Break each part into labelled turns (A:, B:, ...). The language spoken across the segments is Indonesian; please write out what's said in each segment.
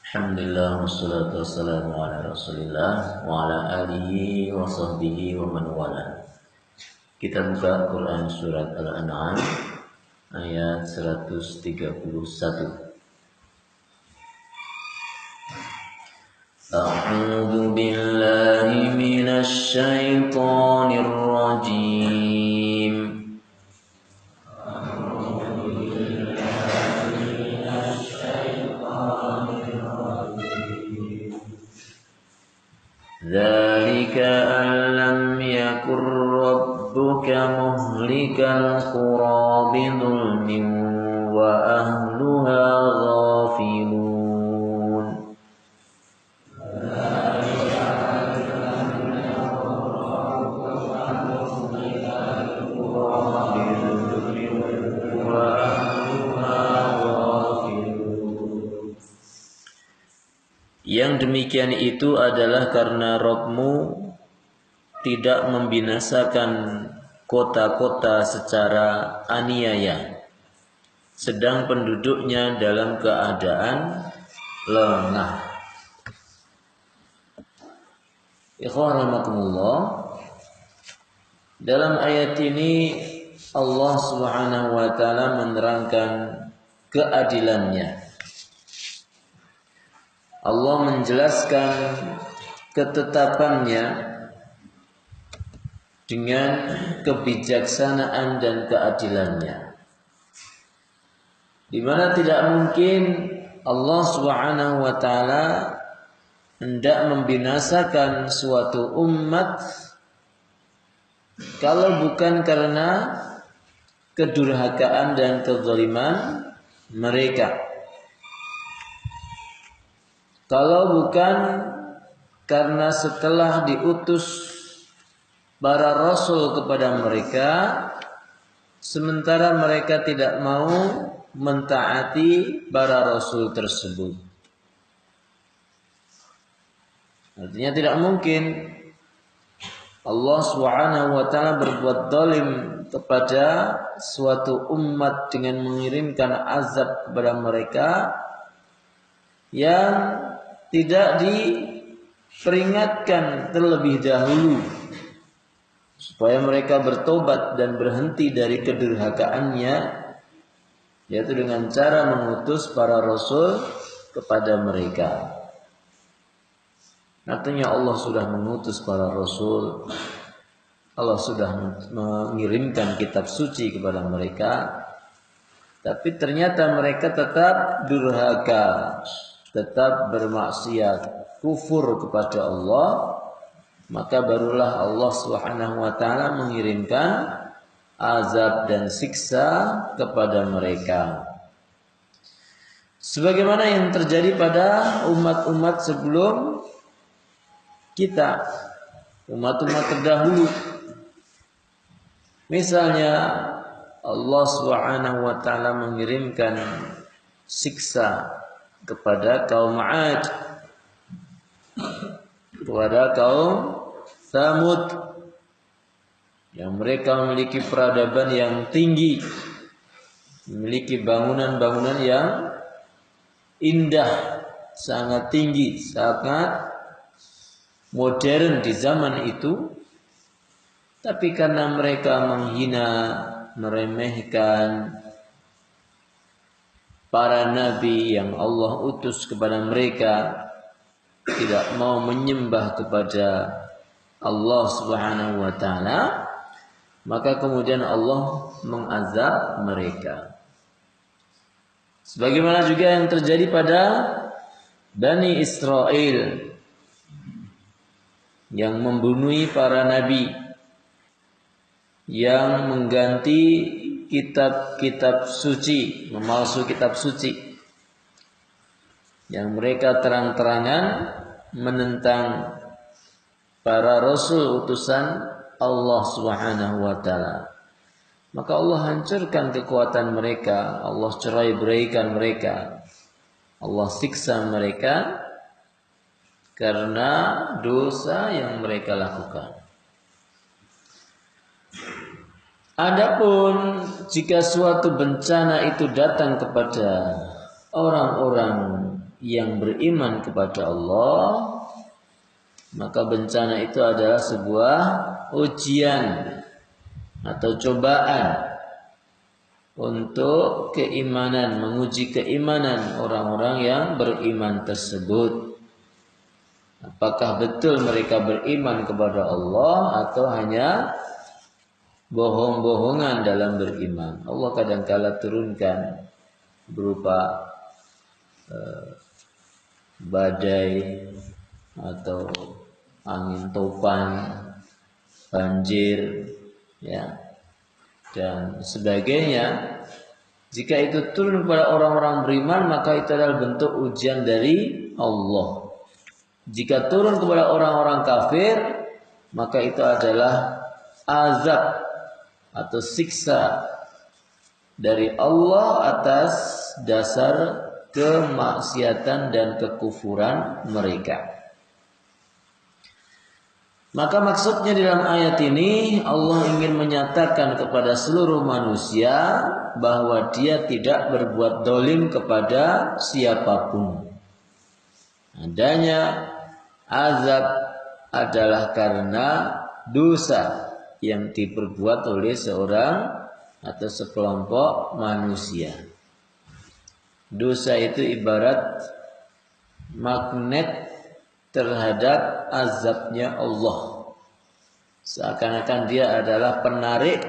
A: Alhamdulillah wassalatu wassalamu ala Rasulillah wa ala alihi wa sahbihi wa man wala. Kita buka Quran surat Al-An'am ayat 131. A'udzu billahi minasy syaithanir rajim. ذلك أن لم يكن ربك مهلك القرى بظلم وأهلها غافلون. Yang demikian itu adalah karena Rabb-Mu tidak membinasakan kota-kota secara aniaya, sedang penduduknya dalam keadaan lengah. Ikhwan rahimakumullah, dalam ayat ini Allah Subhanahu wa taala menerangkan keadilannya. Allah menjelaskan ketetapannya dengan kebijaksanaan dan keadilannya, di mana tidak mungkin Allah Subhanahu wa taala hendak membinasakan suatu umat kalau bukan karena kedurhakaan dan kezaliman mereka. Kalau bukan karena setelah diutus para rasul kepada mereka, sementara mereka tidak mau mentaati para rasul tersebut. Artinya tidak mungkin Allah Subhanahu wa taala berbuat zalim kepada suatu umat dengan mengirimkan azab kepada mereka yang tidak diperingatkan terlebih dahulu supaya mereka bertobat dan berhenti dari kedurhakaannya, yaitu dengan cara mengutus para rasul kepada mereka. Artinya Allah sudah mengutus para rasul, Allah sudah mengirimkan kitab suci kepada mereka, tapi ternyata mereka tetap durhaka, tetap bermaksiat, kufur kepada Allah. Maka barulah Allah Subhanahu wa taala mengirimkan azab dan siksa kepada mereka, sebagaimana yang terjadi pada umat-umat sebelum kita, umat-umat terdahulu. Misalnya Allah Subhanahu wa taala mengirimkan siksa kepada kaum 'Ad, kepada kaum Tsamud, yang mereka memiliki peradaban yang tinggi, memiliki bangunan-bangunan yang indah, sangat tinggi, sangat modern di zaman itu. Tapi karena mereka menghina, meremehkan para nabi yang Allah utus kepada mereka, tidak mau menyembah kepada Allah Subhanahu wa taala, maka kemudian Allah mengazab mereka. Sebagaimana juga yang terjadi pada Bani Israel yang membunuh para nabi, yang mengganti kitab-kitab suci, memalsu kitab suci, yang mereka terang-terangan menentang para rasul utusan Allah Subhanahu wa taala. Maka Allah hancurkan kekuatan mereka, Allah cerai-beraikan mereka, Allah siksa mereka karena dosa yang mereka lakukan. Adapun jika suatu bencana itu datang kepada orang-orang yang beriman kepada Allah, maka bencana itu adalah sebuah ujian atau cobaan untuk keimanan, menguji keimanan orang-orang yang beriman tersebut. Apakah betul mereka beriman kepada Allah atau hanya bohong-bohongan dalam beriman. Allah kadang-kala turunkan berupa badai atau angin topan, banjir, ya, dan sebagainya. Jika itu turun kepada orang-orang beriman, maka itu adalah bentuk ujian dari Allah. Jika turun kepada orang-orang kafir, maka itu adalah azab atau siksa dari Allah atas dasar kemaksiatan dan kekufuran mereka. Maka maksudnya di dalam ayat ini Allah ingin menyatakan kepada seluruh manusia bahwa Dia tidak berbuat dolim kepada siapapun. Adanya azab adalah karena dosa yang diperbuat oleh seorang atau sekelompok manusia. Dosa itu ibarat magnet terhadap azabnya Allah. Seakan-akan dia adalah penarik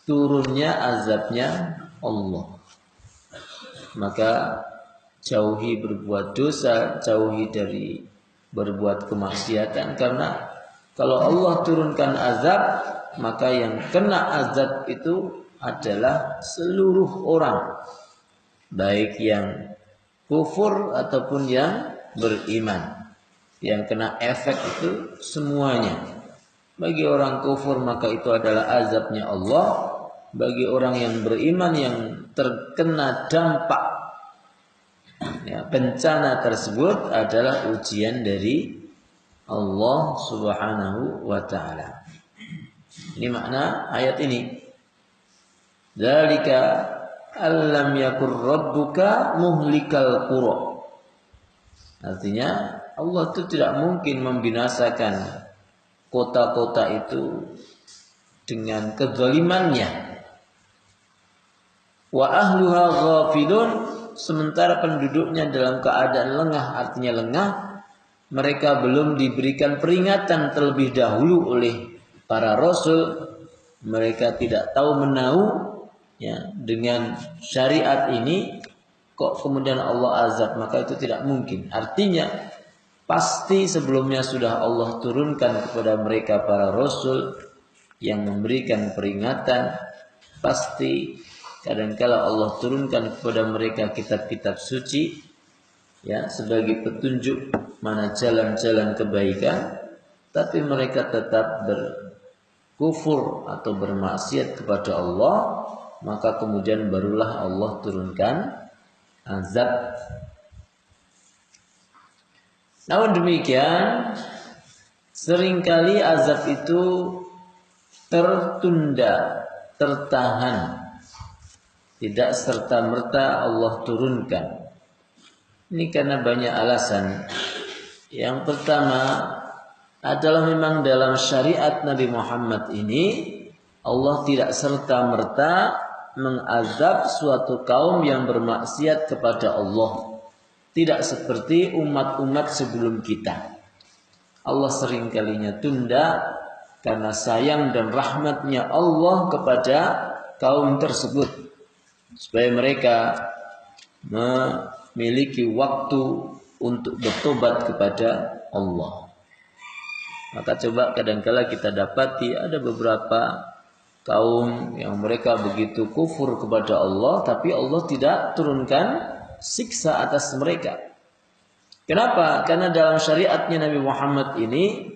A: turunnya azabnya Allah. Maka jauhi berbuat dosa, jauhi dari berbuat kemaksiatan, karena kalau Allah turunkan azab, maka yang kena azab itu adalah seluruh orang, baik yang kufur ataupun yang beriman. Yang kena efek itu semuanya. Bagi orang kufur maka itu adalah azabnya Allah. Bagi orang yang beriman yang terkena dampak bencana tersebut adalah ujian dari Allah Subhanahu wa ta'ala. Ini makna ayat ini. Dzalika allam yakur rabbuka muhlikal qura. Artinya Allah itu tidak mungkin membinasakan kota-kota itu dengan kezalimannya. Wa ahluha ghafilun, sementara penduduknya dalam keadaan lengah, artinya lengah. Mereka belum diberikan peringatan terlebih dahulu oleh para rasul. Mereka tidak tahu menahu ya, dengan syariat ini kok kemudian Allah azab, maka itu tidak mungkin. Artinya pasti sebelumnya sudah Allah turunkan kepada mereka para rasul yang memberikan peringatan. Pasti kadangkala Allah turunkan kepada mereka kitab-kitab suci ya, sebagai petunjuk mana jalan-jalan kebaikan, tapi mereka tetap berkufur atau bermaksiat kepada Allah, maka kemudian barulah Allah turunkan azab. Namun demikian, seringkali azab itu tertunda, tertahan, tidak serta-merta Allah turunkan. Ini karena banyak alasan. Yang pertama adalah memang dalam syariat Nabi Muhammad ini Allah tidak serta-merta mengazab suatu kaum yang bermaksiat kepada Allah. Tidak seperti umat-umat sebelum kita. Allah seringkalinya tunda karena sayang dan rahmatnya Allah kepada kaum tersebut, supaya mereka memiliki waktu untuk bertobat kepada Allah. Maka coba kadangkala kita dapati ada beberapa kaum yang mereka begitu kufur kepada Allah, tapi Allah tidak turunkan siksa atas mereka. Kenapa? Karena dalam syariatnya Nabi Muhammad ini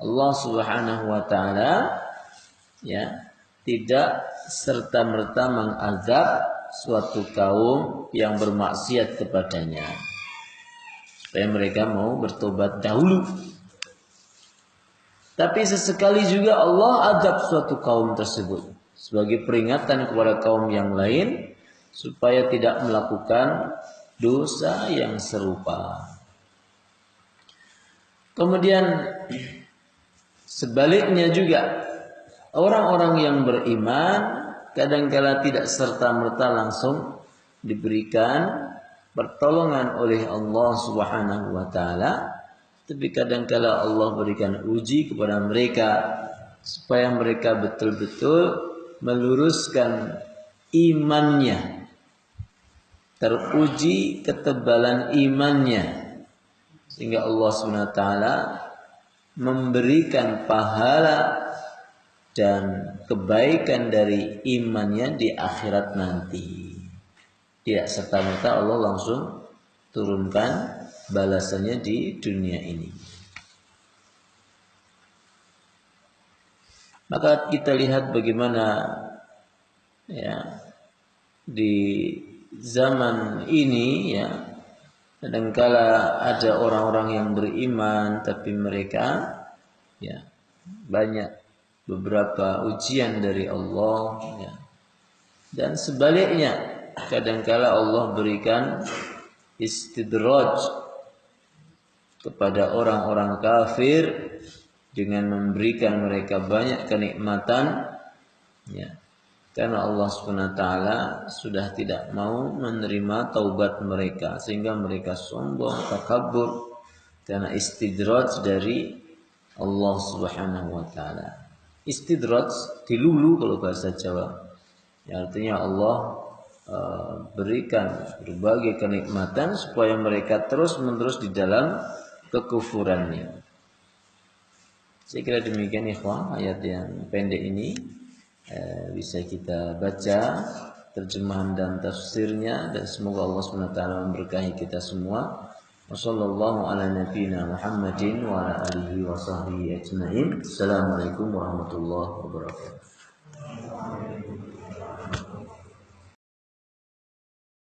A: Allah Subhanahu wa ta'ala ya, tidak serta-merta mengazab suatu kaum yang bermaksiat kepadanya, supaya mereka mau bertobat dahulu. Tapi sesekali juga Allah azab suatu kaum tersebut sebagai peringatan kepada kaum yang lain supaya tidak melakukan dosa yang serupa. Kemudian sebaliknya juga, orang-orang yang beriman kadangkala tidak serta-merta langsung diberikan pertolongan oleh Allah Subhanahu wa taala, tapi kadangkala Allah berikan uji kepada mereka supaya mereka betul-betul meluruskan imannya, teruji ketebalan imannya, sehingga Allah Subhanahu wa taala memberikan pahala dan kebaikan dari imannya di akhirat nanti. Tidak serta-merta Allah langsung turunkan balasannya di dunia ini. Maka kita lihat bagaimana ya di zaman ini ya, kadangkala ada orang-orang yang beriman tapi mereka ya banyak beberapa ujian dari Allah ya. Dan sebaliknya, kadangkala Allah berikan istidraj kepada orang-orang kafir dengan memberikan mereka banyak kenikmatan ya. Karena Allah Subhanahu wa taala sudah tidak mau menerima taubat mereka, sehingga mereka sombong, takabur karena istidraj dari Allah Subhanahu wa taala. Istidraj, dilulu kalau bahasa Jawa. Ya, artinya Allah berikan berbagai kenikmatan supaya mereka terus-menerus di dalam kekufurannya. Saya kira demikian ikhwah, ayat yang pendek ini bisa kita baca terjemahan dan tafsirnya, dan semoga Allah SWT memberkahi kita semua. Wassallallahu ala nabiyyina Muhammadin wa ala alihi wa sahbihi ajma'in. Assalamualaikum warahmatullahi wabarakatuh.